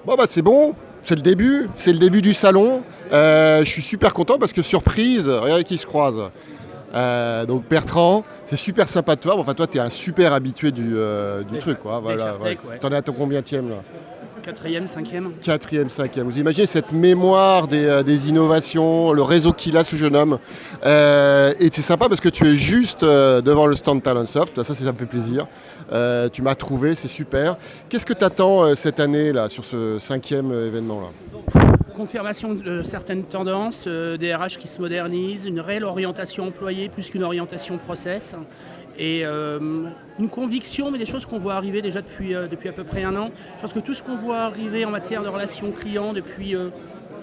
Bon bah c'est bon, c'est le début du salon. Je suis super content parce que surprise, regardez qui se croise. Donc Bertrand, c'est super sympa de toi. Bon, enfin toi t'es un super habitué du truc quoi. Voilà, ouais. Ouais. T'en es à ton combienième là? Quatrième, cinquième. Quatrième, cinquième. Vous imaginez cette mémoire des innovations, le réseau qu'il a ce jeune homme. Et c'est sympa parce que tu es juste devant le stand Talentsoft. Ça me fait plaisir. Tu m'as trouvé, c'est super. Qu'est-ce que tu attends cette année là sur ce cinquième événement là? Confirmation de certaines tendances, des RH qui se modernisent, une réelle orientation employée plus qu'une orientation process. Et une conviction, mais des choses qu'on voit arriver déjà depuis à peu près un an. Je pense que tout ce qu'on voit arriver en matière de relations clients depuis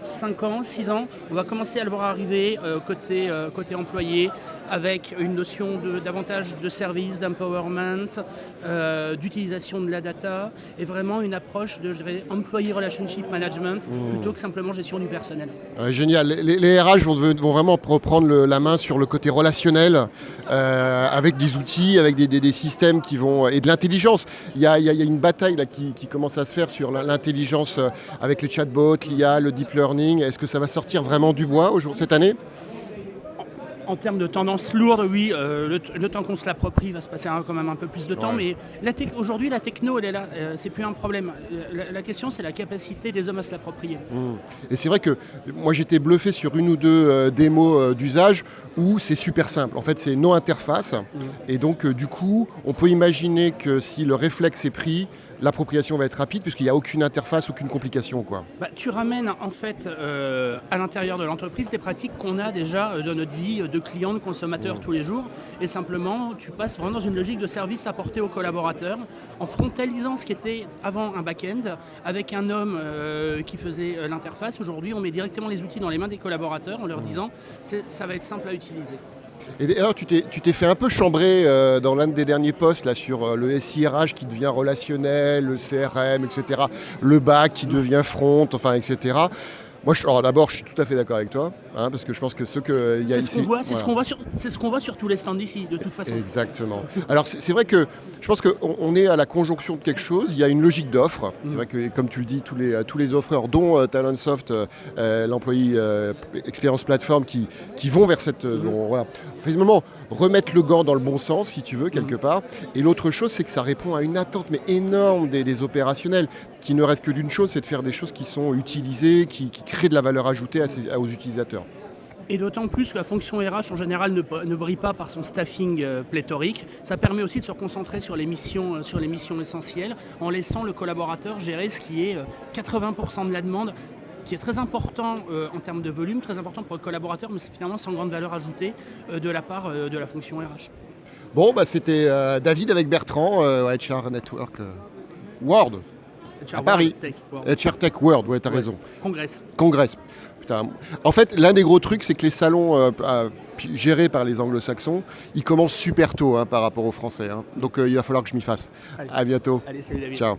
5 ans, 6 ans, on va commencer à le voir arriver côté employé, avec une notion davantage de service, d'empowerment, d'utilisation de la data, et vraiment une approche de, je dirais, employee relationship management, plutôt que simplement gestion du personnel. Génial. Les RH vont vraiment reprendre la main sur le côté relationnel, avec des outils, avec des systèmes qui vont... et de l'intelligence. Il y a une bataille là, qui commence à se faire sur l'intelligence avec les chatbots, l'IA, le deep learning. Est-ce que ça va sortir vraiment du bois cette année? En termes de tendance lourde, oui, le temps qu'on se l'approprie, il va se passer quand même un peu plus de temps, Ouais. mais aujourd'hui la techno, elle est là, c'est plus un problème. La question, c'est la capacité des hommes à se l'approprier. Et c'est vrai que moi j'étais bluffé sur une ou deux démos d'usage où c'est super simple. En fait, c'est no interface. Et donc, du coup, on peut imaginer que si le réflexe est pris, l'appropriation va être rapide puisqu'il n'y a aucune interface, aucune complication, quoi. Tu ramènes en fait à l'intérieur de l'entreprise des pratiques qu'on a déjà dans notre vie de clients, de consommateurs tous les jours, et simplement tu passes vraiment dans une logique de service apporté aux collaborateurs en frontalisant ce qui était avant un back-end avec un homme qui faisait l'interface. Aujourd'hui, on met directement les outils dans les mains des collaborateurs en leur disant ça va être simple à utiliser. Et alors, tu t'es fait un peu chambrer dans l'un des derniers posts là, sur le SIRH qui devient relationnel, le CRM, etc. Le back qui devient front, enfin, etc. Moi, alors d'abord, je suis tout à fait d'accord avec toi, parce que je pense que ce qu'il y a ici... C'est ce qu'on voit sur tous les stands ici, de toute façon. Exactement. Alors, c'est vrai que je pense qu'on est à la conjonction de quelque chose. Il y a une logique d'offre. C'est vrai que, comme tu le dis, tous les offreurs, dont Talentsoft, l'employé Experience Platform, qui vont vers cette... voilà. Finalement, remettre le gant dans le bon sens, si tu veux, quelque part. Et l'autre chose, c'est que ça répond à une attente mais énorme des opérationnels qui ne rêvent que d'une chose, c'est de faire des choses qui sont utilisées, qui créent de la valeur ajoutée aux utilisateurs. Et d'autant plus que la fonction RH en général ne brille pas par son staffing pléthorique. Ça permet aussi de se concentrer sur les missions essentielles en laissant le collaborateur gérer ce qui est 80% de la demande, qui est très important en termes de volume, très important pour le collaborateur, mais c'est finalement sans grande valeur ajoutée de la part de la fonction RH. Bon, c'était David avec Bertrand, HR Network World. À Paris. HR Tech World, ouais, t'as raison. Congress. Putain. En fait, l'un des gros trucs, c'est que les salons gérés par les anglo-saxons, ils commencent super tôt par rapport aux Français. Donc il va falloir que je m'y fasse. Allez. À bientôt. Allez, salut David. Ciao.